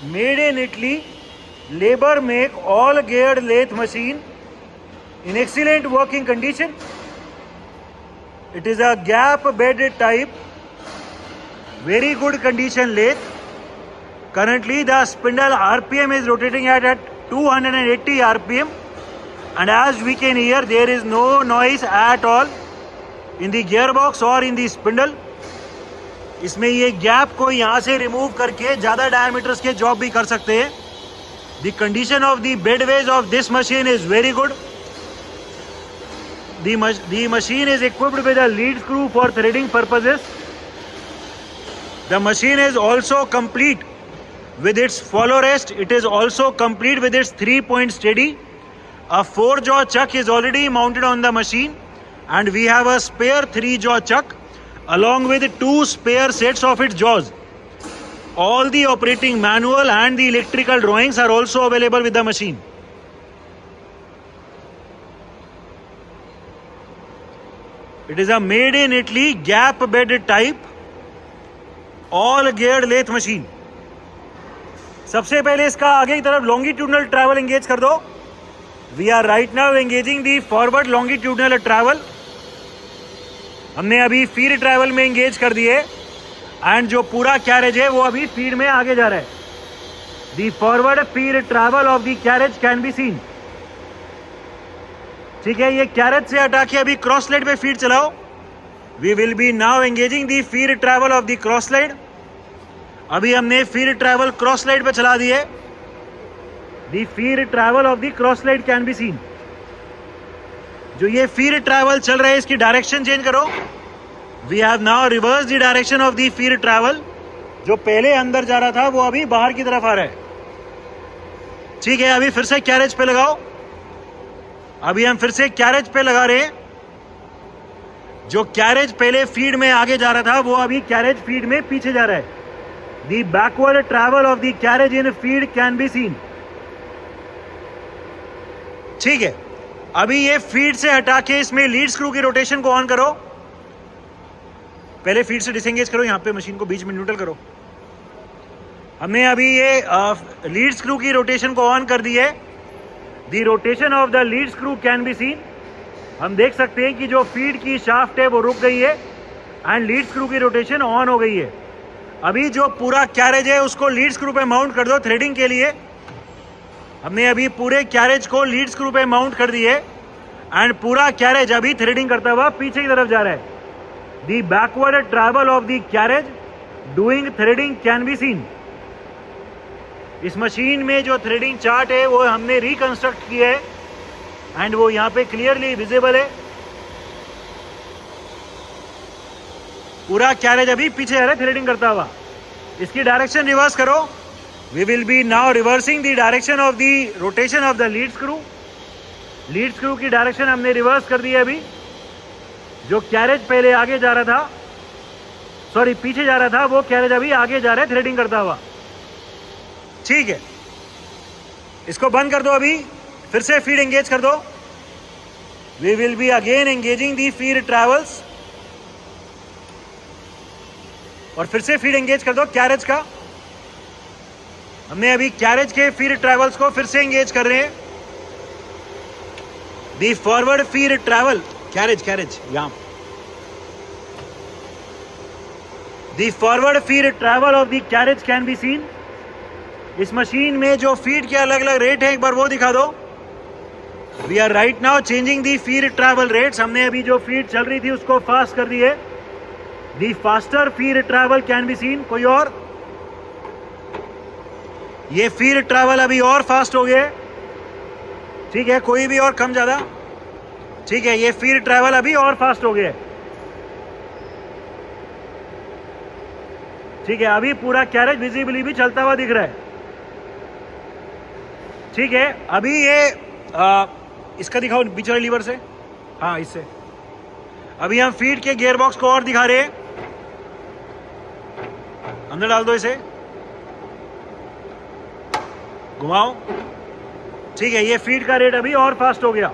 made in Italy, labor make all geared lathe machine in excellent working condition. It is a gap bed type, very good condition lathe. Currently the spindle RPM is rotating at 280 RPM, and as we can hear, there is no noise at all in the gearbox or in the spindle. इसमें ये gap को यहाँ से remove करके ज़्यादा diameters के job भी कर सकते हैं. The condition of the bedways of this machine is very good. The machine is equipped with a lead screw for threading purposes. The machine is also complete with its follow rest. It is also complete with its 3-point steady. A 4-jaw chuck is already mounted on the machine, and we have a spare 3-jaw chuck along with 2 spare sets of its jaws. All the operating manual and the electrical drawings are also available with the machine. It is a made in Italy gap bed type all geared lathe machine. सबसे पहले इसका आगे की तरफ longitudinal travel engage कर दो. We are right now engaging the forward longitudinal travel. हमने अभी फीड ट्रैवल में एंगेज कर दिए, एंड जो पूरा कैरेज है वो अभी फीड में आगे जा रहा है. The forward feed travel of the carriage can be seen. ठीक है, ये कैरेज से हटा के अभी क्रॉस स्लाइड पे फीड चलाओ. We will be now engaging the feed travel of the cross slide. अभी हमने फीड ट्रैवल क्रॉस स्लाइड पे चला दिए. The feed travel of the cross slide can be seen. जो ये फीड ट्रैवल चल रहा है इसकी डायरेक्शन चेंज करो. We have now reverse the direction of the feed travel. जो पहले अंदर जा रहा था वो अभी बाहर की तरफ आ रहा है. ठीक है, अभी फिर से कैरेज पे लगाओ. अभी हम फिर से कैरेज पे लगा रहे हैं. जो कैरेज पहले फीड में आगे जा रहा था वो अभी कैरेज फीड में पीछे जा रहा है. The backward travel of the carriage in feed can be seen. ठीक है, अभी ये फीड से हटा के इसमें लीड स्क्रू की रोटेशन को ऑन करो. पहले फीड से डिसएंगेज करो, यहां पे मशीन को बीच में न्यूट्रल करो. हमने अभी ये लीड स्क्रू की रोटेशन को ऑन कर दी है. The rotation of the lead screw can be seen. हम देख सकते हैं कि जो फीड की शाफ्ट है वो रुक गई है, एंड लीड स्क्रू की रोटेशन ऑन हो गई है. अभी जो पूरा कैरेज है उसको लीड स्क्रू पे माउंट कर दो थ्रेडिंग के लिए. हमने अभी पूरे कैरेज को लीड स्क्रू पे माउंट कर दिए, एंड पूरा कैरेज अभी थ्रेडिंग करता हुआ पीछे की तरफ जा रहा है. The backward travel of the carriage doing threading can be seen. इस मशीन में जो थ्रेडिंग चार्ट है वो हमने रिकंस्ट्रक्ट किया है, एंड वो यहाँ पे क्लियरली विजिबल है. पूरा कैरेज अभी पीछे जा रहा है थ्रेडिंग करता हुआ. इसकी डायरेक्शन रिवर्स करो. We will be now reversing the direction of the rotation of the lead screw. Lead screw की डायरेक्शन हमने रिवर्स कर दी है. अभी जो कैरेज पहले आगे जा रहा था, सॉरी पीछे जा रहा था, वो कैरेज अभी आगे जा रहा है थ्रेडिंग करता हुआ. ठीक है, इसको बंद कर दो. अभी फिर से फीड एंगेज कर दो. We will be again engaging the feed travels. और फिर से फीड एंगेज कर दो कैरेज का. हमने अभी कैरेज के फीड ट्रैवल्स को फिर से एंगेज कर रहे हैं. The forward feed travel carriage यहां. The forward feed travel of the carriage can be seen. इस मशीन में जो फीड के अलग अलग रेट है एक बार वो दिखा दो. We are right now changing the feed travel rates. हमने अभी जो फीड चल रही थी उसको फास्ट कर दी है. The faster feed travel can be seen. कोई और? ये फीड ट्रैवल अभी और फास्ट हो गया. ठीक है, कोई भी और कम ज्यादा? ठीक है, ये फीड ट्रैवल अभी और फास्ट हो गया. ठीक है, अभी पूरा कैरेज विजिबली भी चलता हुआ दिख रहा है. ठीक है, अभी ये इसका दिखाओ बीच वाले लीवर से. हाँ, इससे. अभी हम फीड के गियर बॉक्स को और दिखा रहे हैं. अंदर डाल दो इसे, घुमाओ. ठीक है, ये फीड का रेट अभी और फास्ट हो गया.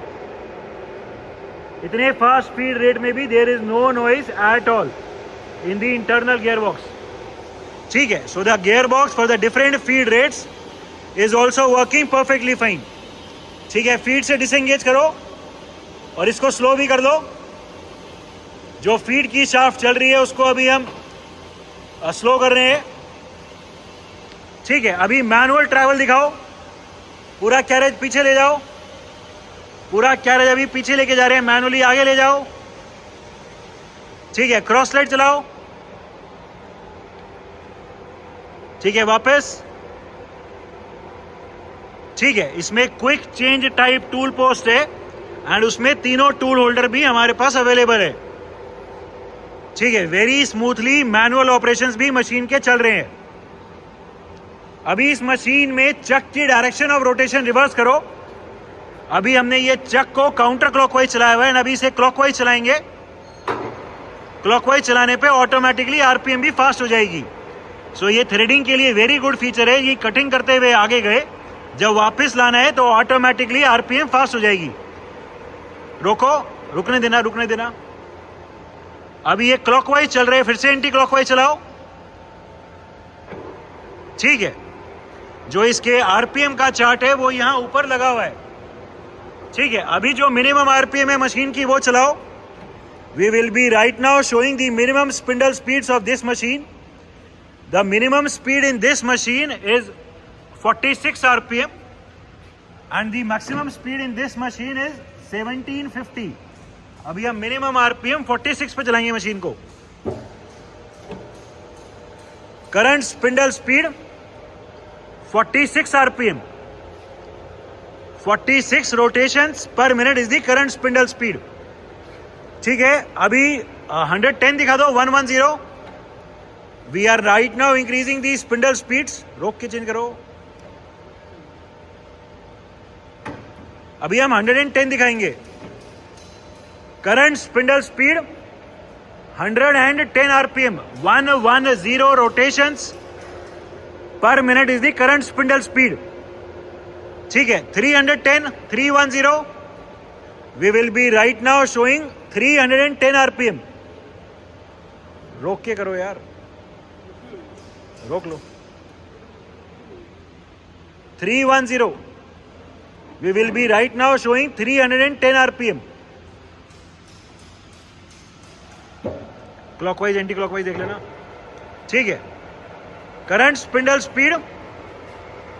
इतने फास्ट फीड रेट में भी there is no noise at all in the internal gear box. ठीक है. So the gear box for the different feed rates is also working perfectly fine. ठीक है, फीड से डिसएंगेज करो और इसको स्लो भी कर दो. जो फीड की शाफ्ट चल रही है उसको अभी हम स्लो कर रहे हैं. ठीक है, अभी मैनुअल ट्रैवल दिखाओ. पूरा कैरेज पीछे ले जाओ. पूरा कैरेज अभी पीछे लेके जा रहे हैं, मैनुअली आगे ले जाओ. ठीक है, क्रॉस लाइट चलाओ. ठीक है, वापस. ठीक है, इसमें quick change type tool post है एंड उसमें तीनों टूल होल्डर भी हमारे पास अवेलेबल है. ठीक है, वेरी स्मूथली मैनुअल ऑपरेशंस भी मशीन के चल रहे हैं. अभी इस मशीन में चक की डायरेक्शन ऑफ रोटेशन रिवर्स करो. अभी हमने ये चक को काउंटर क्लॉकवाइज चलाया हुआ है, अभी इसे क्लॉकवाइज चलाएंगे. क्लॉकवाइज चलाने पे ऑटोमेटिकली आरपीएम भी फास्ट हो जाएगी. सो ये थ्रेडिंग के लिए वेरी गुड फीचर है. ये कटिंग करते हुए आगे गए, जब वापस लाना है तो ऑटोमेटिकली आरपीएम फास्ट हो जाएगी. रोको, रुकने देना, रुकने देना. अभी ये क्लॉकवाइज चल रहे हैं, फिर से एंटी क्लॉकवाइज चलाओ. ठीक है, जो इसके आरपीएम का चार्ट है वो यहां ऊपर लगा हुआ है. ठीक है, अभी जो मिनिमम आरपीएम है मशीन की वो चलाओ. We will be right now showing the minimum spindle speeds of this machine. The minimum speed in this machine is 46 RPM and the maximum speed in this machine is 1750. अभी हम minimum RPM 46 पे चलाएंगे machine को. Current spindle speed 46 RPM. 46 rotations per minute is the current spindle speed. ठीक है, अभी 110 दिखा दो. 110. We are right now increasing the spindle speeds. रोक के चेंज करो. अभी हम 110 दिखाएंगे. Current spindle speed 110 RPM. 110 rotations per minute is the current spindle speed. ठीक है, 310, 310. We will be right now showing 310 RPM. रोक के करो यार, रोक लो. 310. We will be right now showing 310 RPM. Clockwise anti clockwise देख लेना. ठीक है, current spindle speed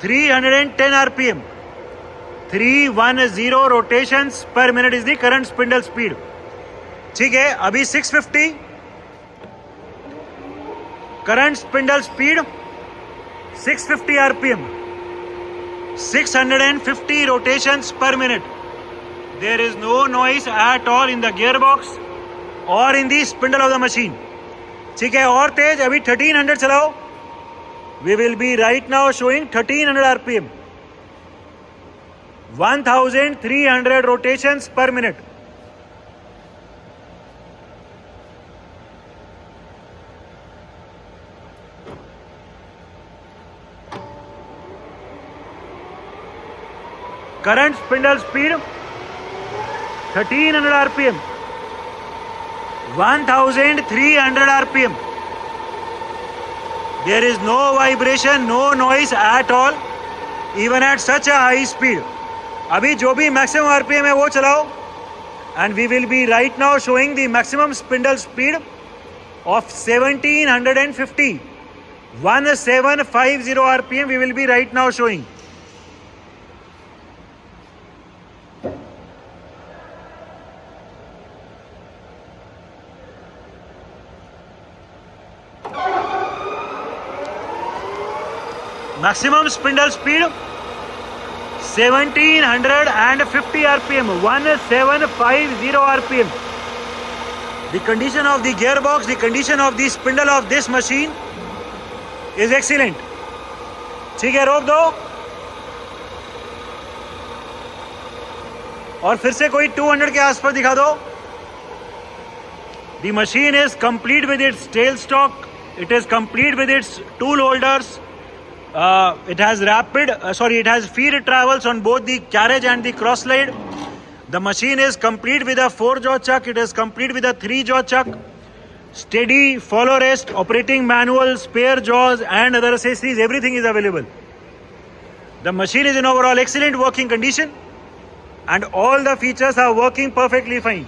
310 RPM. 310 rotations per minute is the current spindle speed. ठीक है, अभी 650. Current spindle speed 650 RPM. 650 rotations per minute. There is no noise at all in the gearbox or in the spindle of the machine. ठीक है, और तेज. अभी 1300 चलाओ. We will be right now showing 1300 RPM. 1300 rotations per minute. Current spindle speed 1300 RPM. 1300 RPM. There is no vibration, no noise at all, even at such a high speed. अभी जो भी maximum RPM है वो चलाओ. And we will be right now showing the maximum spindle speed of 1750. 1750 RPM we will be right now showing. Maximum spindle speed 1750 RPM. 1750 RPM. The condition of the gearbox, the condition of the spindle of this machine is excellent. ठीक है, रोक दो और फिर से कोई 200 के आसपास दिखा दो. The machine is complete with its tailstock. It is complete with its tool holders. It has it has feed travels on both the carriage and the cross slide. The machine is complete with a 4-jaw chuck. It is complete with a 3-jaw chuck. Steady, follow rest, operating manual, spare jaws and other accessories, everything is available. The machine is in overall excellent working condition and all the features are working perfectly fine.